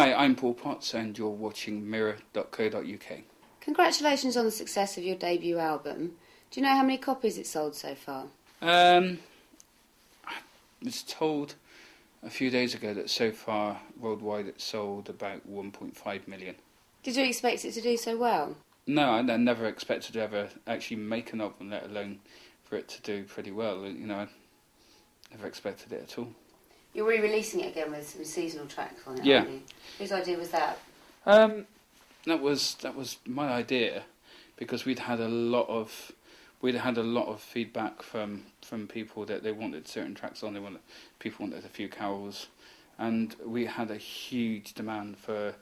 Hi, I'm Paul Potts and you're watching mirror.co.uk. Congratulations on the success of your debut album. Do you know how many copies it's sold so far? I was told a few days ago that so far worldwide it's sold about 1.5 million. Did you expect it to do so well? No, I never expected to ever actually make an album, let alone for it to do pretty well. You know, I never expected it at all. You're re-releasing it again with some seasonal tracks on it, Yeah. aren't you? Whose idea was that? That was my idea, because we'd had a lot of feedback from people that they wanted certain tracks on. People wanted a few carols, and we had a huge demand for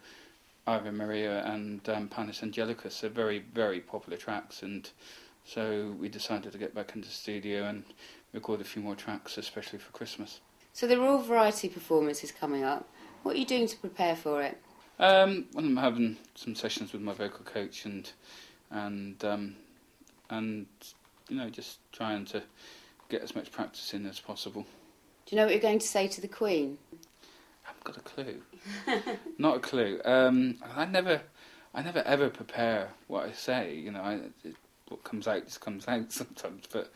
Ave Maria and Panis Angelicus. They're very, very popular tracks, and so we decided to get back into the studio and record a few more tracks, especially for Christmas. So there are all variety performances coming up. What are you doing to prepare for it? Well, I'm having some sessions with my vocal coach and you know, just trying to get as much practice in as possible. Do you know what you're going to say to the Queen? I haven't got a clue. Not a clue. I never ever prepare what I say. You know, what comes out just comes out sometimes. But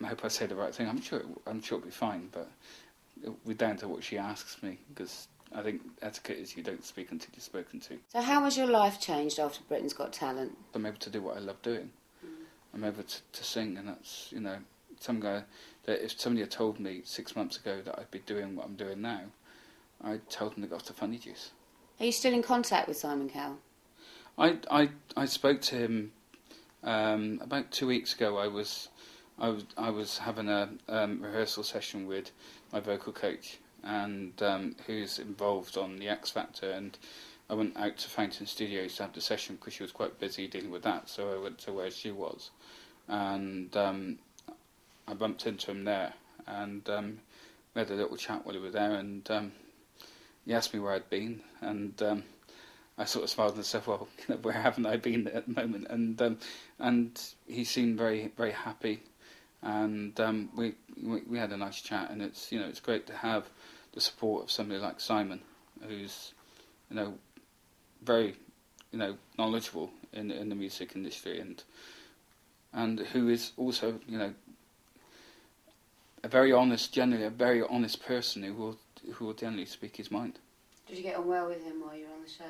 I hope I say the right thing. I'm sure it'll be fine. But it'll be down to what she asks me, because I think etiquette is you don't speak until you're spoken to. So how has your life changed after Britain's Got Talent? I'm able to do what I love doing. I'm able to sing, and that's, you know, some guy that if somebody had told me 6 months ago that I'd be doing what I'm doing now, I'd told them to go off to Funny Juice. Are you still in contact with Simon Cowell? I spoke to him about 2 weeks ago. I was having a rehearsal session with my vocal coach, and who's involved on the X Factor, and I went out to Fountain Studios to have the session because she was quite busy dealing with that, so I went to where she was, and I bumped into him there, and we had a little chat while he was there, and he asked me where I'd been, and I sort of smiled and said, well, where haven't I been at the moment? And he seemed very, very happy, and we had a nice chat, and it's, you know, it's great to have the support of somebody like Simon, who's, you know, very, you know, knowledgeable in the music industry, and who is also, you know, generally a very honest person who will generally speak his mind. Did you get on well with him while you were on the show?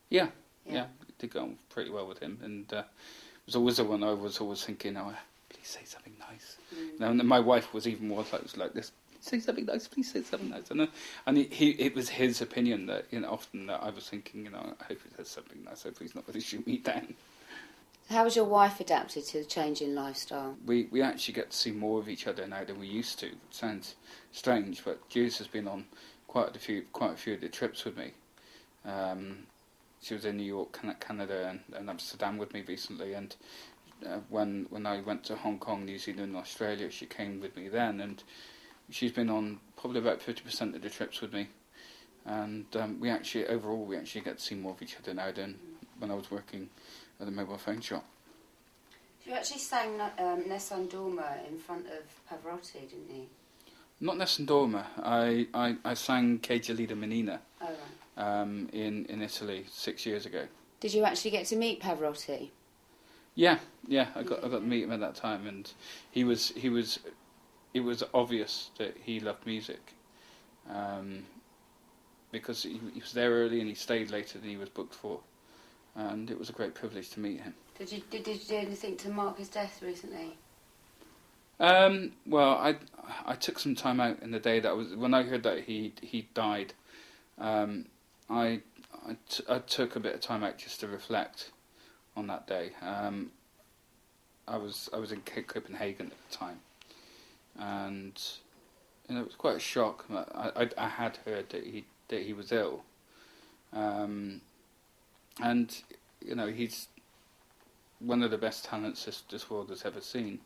Yeah, it did go on pretty well with him, and it was always the one I was always thinking, oh, please say something nice. You know, and my wife was even more like this. Say something nice, please say something nice. And it was his opinion that, you know, often that I was thinking, you know, I hope he says something nice. I hope he's not going to shoot me down. How has your wife adapted to the change in lifestyle? We actually get to see more of each other now than we used to. It sounds strange, but Juice has been on quite a few of the trips with me. She was in New York, Canada, and Amsterdam with me recently, and when I went to Hong Kong, New Zealand, and Australia, she came with me then, and she's been on probably about 50% of the trips with me, and we actually get to see more of each other now than when I was working at the mobile phone shop. You actually sang Nessun Dorma in front of Pavarotti, didn't you? Not Nessun Dorma. I sang Che Gelida Menina in Italy 6 years ago. Did you actually get to meet Pavarotti? Yeah. I got to meet him at that time, and it was obvious that he loved music, because he was there early and he stayed later than he was booked for, and it was a great privilege to meet him. Did you do anything to mark his death recently? Well, I took some time out in the day when I heard that he died. I took a bit of time out just to reflect on that day. I was in Copenhagen at the time, and you know, it was quite a shock. I had heard that he was ill, and you know, he's one of the best talents this world has ever seen,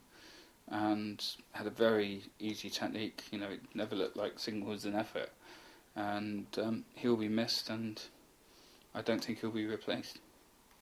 and had a very easy technique. You know, it never looked like singing was an effort, and he'll be missed, and I don't think he'll be replaced.